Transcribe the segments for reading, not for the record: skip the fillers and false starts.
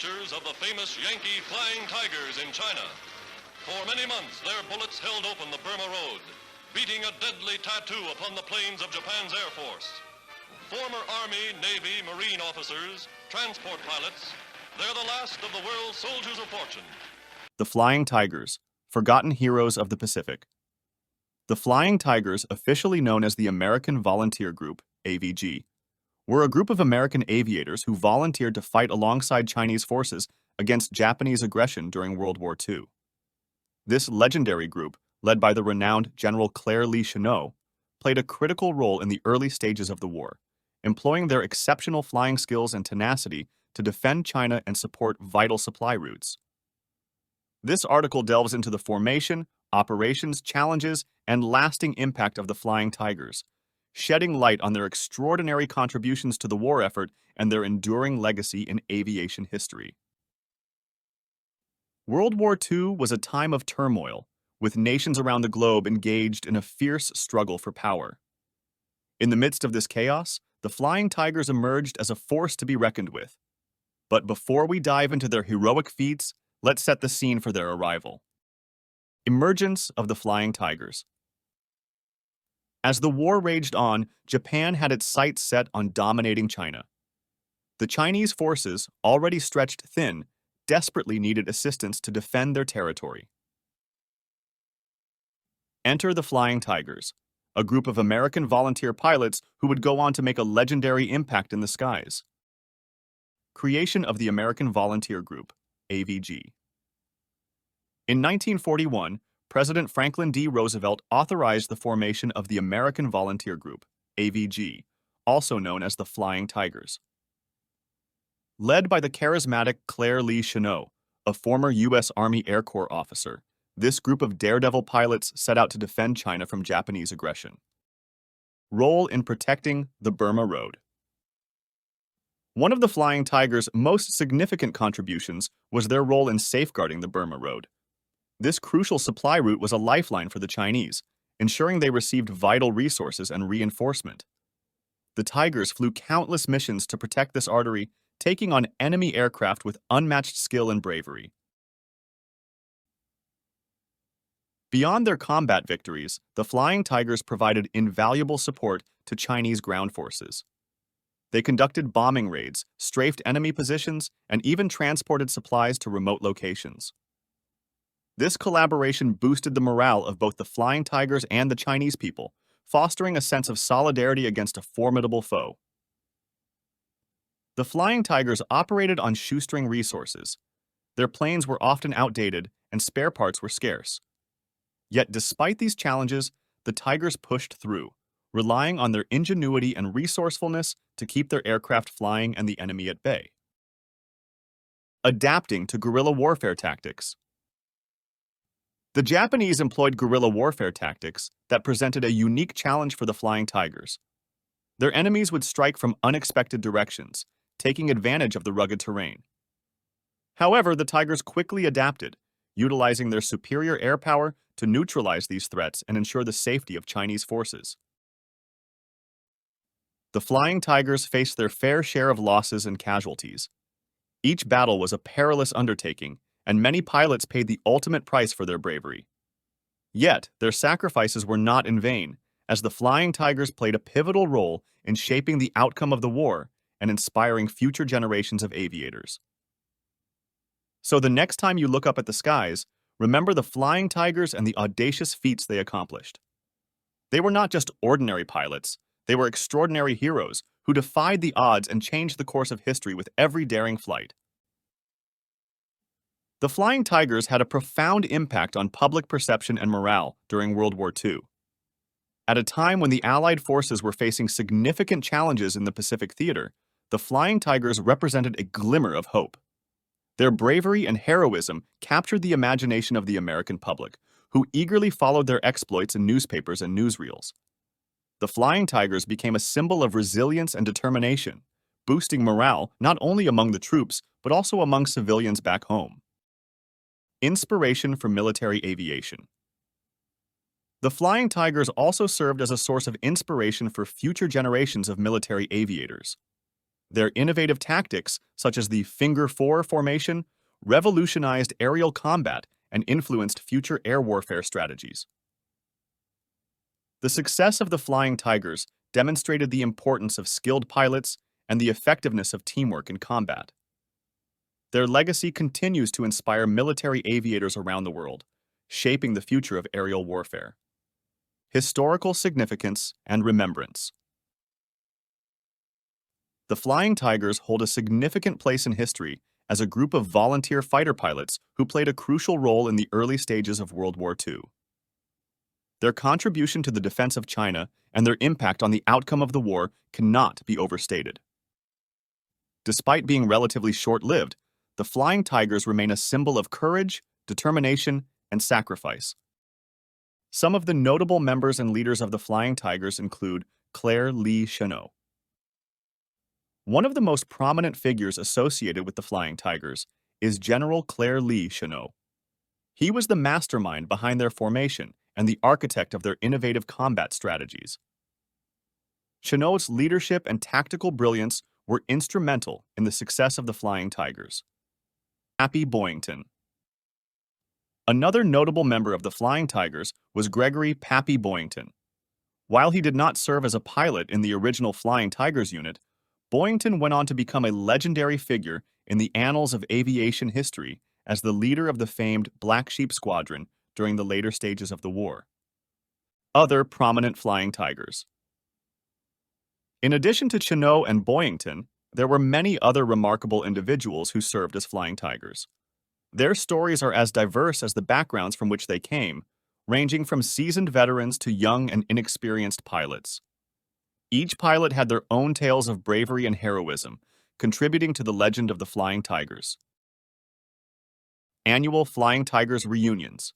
pictures of the famous Yankee Flying Tigers in China. For many months, their bullets held open the Burma Road, beating a deadly tattoo upon the plains of Japan's Air Force. Former Army, Navy, Marine officers, transport pilots, they're the last of the world's soldiers of fortune. The Flying Tigers, Forgotten Heroes of the Pacific. The Flying Tigers, officially known as the American Volunteer Group, AVG, were a group of American aviators who volunteered to fight alongside Chinese forces against Japanese aggression during World War II. This legendary group, led by the renowned General Claire Lee Chennault, played a critical role in the early stages of the war, employing their exceptional flying skills and tenacity to defend China and support vital supply routes. This article delves into the formation, operations, challenges, and lasting impact of the Flying Tigers, shedding light on their extraordinary contributions to the war effort and their enduring legacy in aviation history. World War II was a time of turmoil, with nations around the globe engaged in a fierce struggle for power. In the midst of this chaos, the Flying Tigers emerged as a force to be reckoned with. But before we dive into their heroic feats, let's set the scene for their arrival. Emergence of the Flying Tigers. As the war raged on, Japan had its sights set on dominating China. The Chinese forces, already stretched thin, desperately needed assistance to defend their territory. Enter the Flying Tigers, a group of American volunteer pilots who would go on to make a legendary impact in the skies. Creation of the American Volunteer Group, AVG. In 1941, President Franklin D. Roosevelt authorized the formation of the American Volunteer Group, AVG, also known as the Flying Tigers. Led by the charismatic Claire Lee Chennault, a former U.S. Army Air Corps officer, this group of daredevil pilots set out to defend China from Japanese aggression. Role in protecting the Burma Road. One of the Flying Tigers' most significant contributions was their role in safeguarding the Burma Road. This crucial supply route was a lifeline for the Chinese, ensuring they received vital resources and reinforcement. The Tigers flew countless missions to protect this artery, taking on enemy aircraft with unmatched skill and bravery. Beyond their combat victories, the Flying Tigers provided invaluable support to Chinese ground forces. They conducted bombing raids, strafed enemy positions, and even transported supplies to remote locations. This collaboration boosted the morale of both the Flying Tigers and the Chinese people, fostering a sense of solidarity against a formidable foe. The Flying Tigers operated on shoestring resources. Their planes were often outdated and spare parts were scarce. Yet despite these challenges, the Tigers pushed through, relying on their ingenuity and resourcefulness to keep their aircraft flying and the enemy at bay. Adapting to guerrilla warfare tactics. The Japanese employed guerrilla warfare tactics that presented a unique challenge for the Flying Tigers. Their enemies would strike from unexpected directions, taking advantage of the rugged terrain. However, the Tigers quickly adapted, utilizing their superior air power to neutralize these threats and ensure the safety of Chinese forces. The Flying Tigers faced their fair share of losses and casualties. Each battle was a perilous undertaking, and many pilots paid the ultimate price for their bravery. Yet, their sacrifices were not in vain, as the Flying Tigers played a pivotal role in shaping the outcome of the war and inspiring future generations of aviators. So the next time you look up at the skies, remember the Flying Tigers and the audacious feats they accomplished. They were not just ordinary pilots, they were extraordinary heroes who defied the odds and changed the course of history with every daring flight. The Flying Tigers had a profound impact on public perception and morale during World War II. At a time when the Allied forces were facing significant challenges in the Pacific theater, the Flying Tigers represented a glimmer of hope. Their bravery and heroism captured the imagination of the American public, who eagerly followed their exploits in newspapers and newsreels. The Flying Tigers became a symbol of resilience and determination, boosting morale not only among the troops, but also among civilians back home. Inspiration for military aviation. The Flying Tigers also served as a source of inspiration for future generations of military aviators. Their innovative tactics, such as the Finger Four formation, revolutionized aerial combat and influenced future air warfare strategies. The success of the Flying Tigers demonstrated the importance of skilled pilots and the effectiveness of teamwork in combat. Their legacy continues to inspire military aviators around the world, shaping the future of aerial warfare. Historical significance and remembrance. The Flying Tigers hold a significant place in history as a group of volunteer fighter pilots who played a crucial role in the early stages of World War II. Their contribution to the defense of China and their impact on the outcome of the war cannot be overstated. Despite being relatively short-lived, the Flying Tigers remain a symbol of courage, determination, and sacrifice. Some of the notable members and leaders of the Flying Tigers include Claire Lee Chennault. One of the most prominent figures associated with the Flying Tigers is General Claire Lee Chennault. He was the mastermind behind their formation and the architect of their innovative combat strategies. Chennault's leadership and tactical brilliance were instrumental in the success of the Flying Tigers. Pappy Boyington. Another notable member of the Flying Tigers was Gregory Pappy Boyington. While he did not serve as a pilot in the original Flying Tigers unit, Boyington went on to become a legendary figure in the annals of aviation history as the leader of the famed Black Sheep Squadron during the later stages of the war. Other prominent Flying Tigers. In addition to Chennault and Boyington, there were many other remarkable individuals who served as Flying Tigers. Their stories are as diverse as the backgrounds from which they came, ranging from seasoned veterans to young and inexperienced pilots. Each pilot had their own tales of bravery and heroism, contributing to the legend of the Flying Tigers. Annual Flying Tigers Reunions.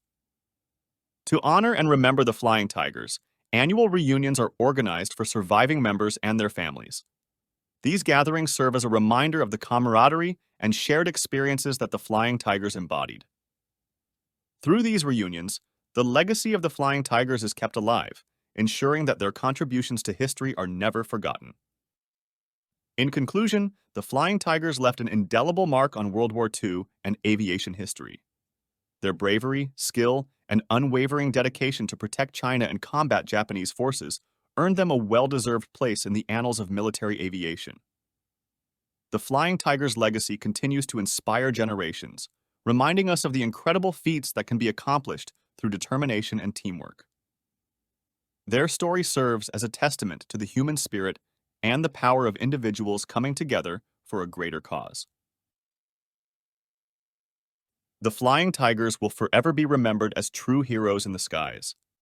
To honor and remember the Flying Tigers, annual reunions are organized for surviving members and their families. These gatherings serve as a reminder of the camaraderie and shared experiences that the Flying Tigers embodied. Through these reunions, the legacy of the Flying Tigers is kept alive, ensuring that their contributions to history are never forgotten. In conclusion, the Flying Tigers left an indelible mark on World War II and aviation history. Their bravery, skill, and unwavering dedication to protect China and combat Japanese forces earned them a well-deserved place in the annals of military aviation. The Flying Tigers' legacy continues to inspire generations, reminding us of the incredible feats that can be accomplished through determination and teamwork. Their story serves as a testament to the human spirit and the power of individuals coming together for a greater cause. The Flying Tigers will forever be remembered as true heroes in the skies.